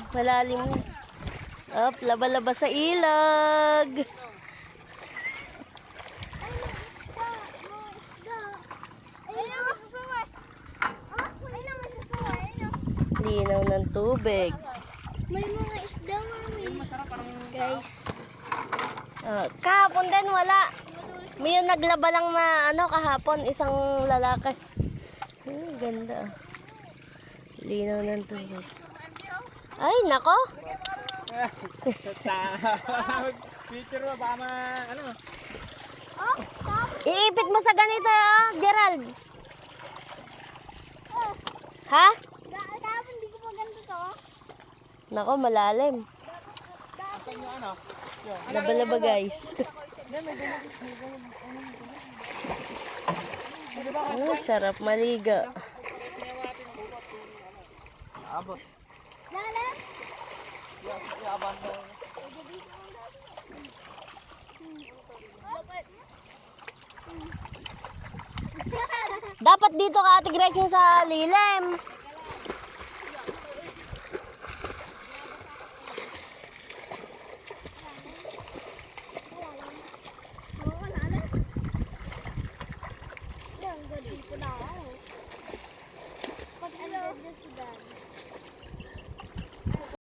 Malalim na. Up, laba-laba sa ilog. Linaw ng tubig. May mga isda, mami. Guys. Kahapon din wala. May yung naglaba lang na kahapon, isang lalaki. Ganda. Linaw ng tubig. Ay, nako. Picture mo, baka Iipit mo sa ganito, Gerald. Ha? Kahapon hindi ko pa ganito to. Nako, malalim. Laba-laba, guys. Sarap maliga. abot. Lalat. Dapat dito ka, Ate Gretchen, sa lilim. Yan, dito na ako. Pag ano, dyan si Dan.